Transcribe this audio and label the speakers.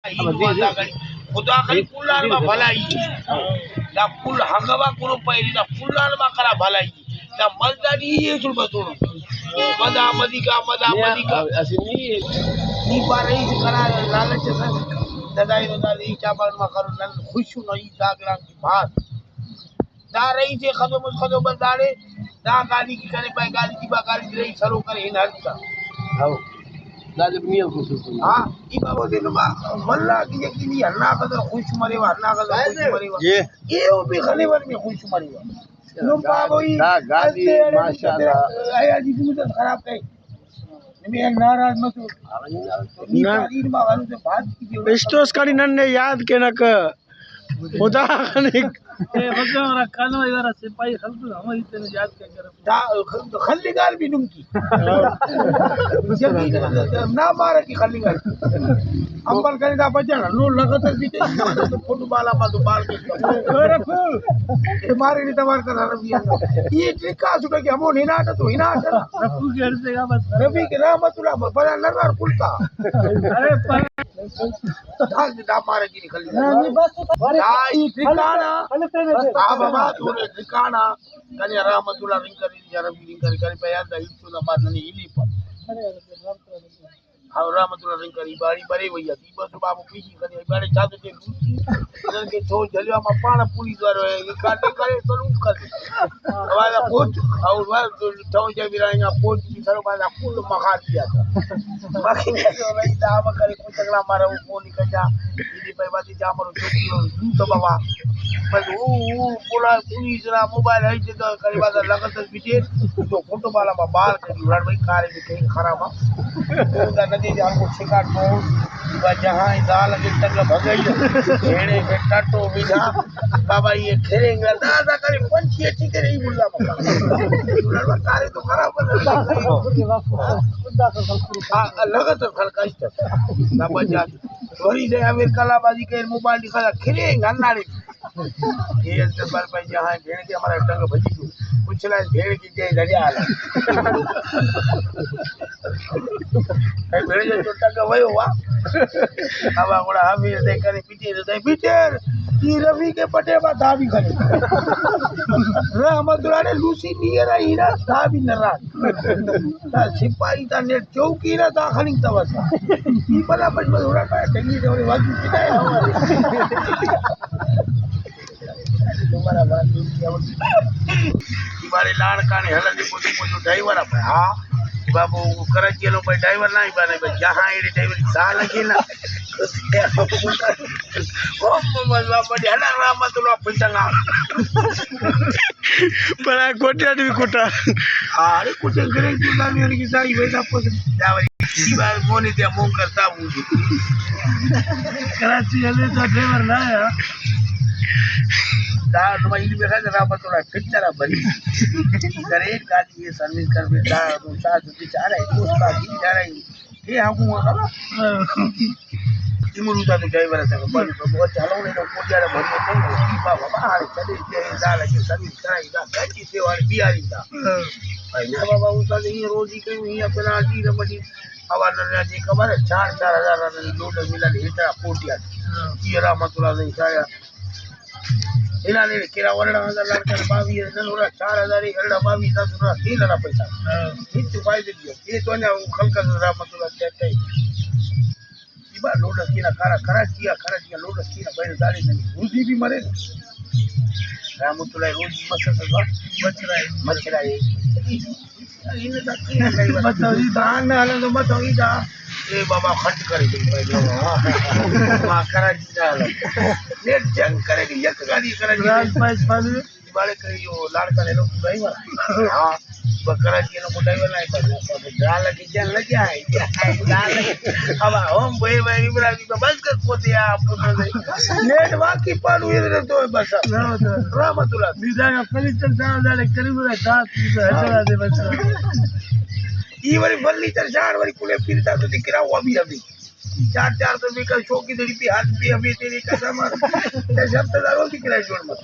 Speaker 1: खुदा खाली कुल्लाल में भलाई ना कुल हंगवा कुल पैरी ना कुल्लाल में करा भलाई ना मजदारी ये सुन बसोड़ मदा मदी का असली नी पारे से करा लालच से ददाई रो दाली चावल में करो नल खुश नहीं दागला की बात दा रही से खदो बंदारे दा गाली की करे पाए गाली की बा गाली रही सरो करे इन हल्का हां दादे मियो को हां ई बाबो दिन वल्ला की यकीनी हन्ना कदर खुश मरेवा हन्ना कदर खुश मरेवा ये ओ भी खलीवर में खुश मरेवा नो बाबो ई गाली माशाल्लाह आया जी मुझे खराब कई मैं नाराज मत ना इन बाबू से बात की स्टोस करी नन्ने याद के न क खुदा ने ए भगवान खानो इधर सिपाही खल्द हम इतने याद के कर खल्लीगार भी नुमकी जल्दी ना मारे की खल्लीगार अंबल करे दा बजन नो लगत भी तो फुटबॉल आप तो बाल के ए मारे नहीं तवार कर रबिया ये ट्रिका सुट के हमो हिनाट तो हिनाट रफू के से का बस रबी के रहमतुल्लाह बड़ा नरर कुलता अरे ढाल दा मारे की खल्ली बस आई ठिकाना आ बाबा तोरे ठिकाना कने रहमतुल्लाह रिंग करी रबी रिंग करी पे याद आई तो ना बात नहीं इली पर हां रहमतुल्लाह रिंग करी बाड़ी बरे भैया दी बस बाबू पीछी कने बाड़े चादर के उनन के छो जलिया में पाण पुलिस वालो है ये काटे करे सलूट कर वाला पोच और वाल तो जे बिरांगा पोच की सरो वाला कुल मखा दिया था बाकी जो नहीं दाम करे कुछ अगला मारा वो फोन निकल जा दीदी पे बात जा मारो छोटी तो बाबा बस वो पूरा पुलिस ना मोबाइल है तो करे बात लगत बीजे तो फोटो वाला में बाल के उड़ाड़ भाई कार में कहीं खराब तो दा नदी जा को शिकार को जहां दाल के तक भगई घेड़े के टटो बिधा बाबा ये खेरेंगे दादा करे पंछी अच्छी करे ही बुल्ला उड़ाड़ कार तो खराब लगत खलकाइस्ट ना बजा वरी से अमीर कलाबाजी के मोबाइल दिखा खेरेंगे अन्नाड़ी ये से पर भाई जहां भेड़ के हमारा टंग भजी पूछला भेड़ की जय दरियाल ए भेड़ जो टंग वयो हुआ अब गोड़ा हमीर दे करे पीछे ई रवि के पटे बा धाबी करे रहमतुल्लाह ने लूसी नियर आई ना धाबी नराज ता सिपाही ता ने चौकी ना ता खनी तवसा ई बला बच बड़ा का टंगी दे वाजू किताए तुम्हारा बात तुम्हारे लाड़का ने हलन पोती पोजो ड्राइवर है हां बाबू कराची लो भाई ड्राइवर नहीं बने भाई जहां ये ड्राइवर सा लगे ना ओ मोहम्मद बाबा हला रहमतुल्लाह पिटंगा बड़ा कोटिया भी कोटा अरे कुछ करे तू ना मेरी की सारी वैसा पोस जावरी ई बार मोनी ते मों करता हूं कराची वाले तो ड्राइवर ना है दा नवाई में खा रहमतुल्लाह पिक्चर बनी करे गाड़ी ये सर्विस कर बेटा तो साथ बेचारा है उसका भी जा रही ये हमको ना इमरुदा तो ड्राइवर है बस बहुत चलो ने तो पूजा रे भरी तो बाबा बाहर चले जे दाल के सर्विस कराई दा गाड़ी से वाली बियारी दा भाई ना बाबा उसका ये रोजी के ही अपना दी रमडी हवा न जे खबर 4-4000 लोड मिला हेटा पोटिया ये रहमतुल्लाह नहीं छाया इन्होंने केरा वरना हजार लड़का बावी ननोरा 4000 एड़ा बावी 10 ना 3000 पैसा हित फायदे दियो ये तो ने खलका रहमतुल्लाह कहते इबा लोड किना कराची लोड किना बैल दाली नहीं रोजी भी मरे रहमतुल्लाह रोजी मछरा है इन तक बताई दान हलन तो मत होई दा ए बाबा खट करे दे हां कराची जाल ने जंग करे की एक गाड़ी करे राज पास पाले वाले कहियो लाड़का ले लो ड्राइवर हां बकरा के लो ड्राइवर नहीं पर डाल के जन लगे है डाल अब हम भाई इब्राहिम को बस कर को दिया आपको नेट वाकी पर हुए तो बस रहमतुल्लाह बिदा फर्नीचर डाल करीब रात हजरा दे बस ई वाली फर्नीचर झाड़ वाली कुले फिरता तो दिख रहा हुआ अभी 400 रुपये का शौकी दे रुपये हाथ पे अभी तेरी कसम जब तक दिख रहा है जोड़ मत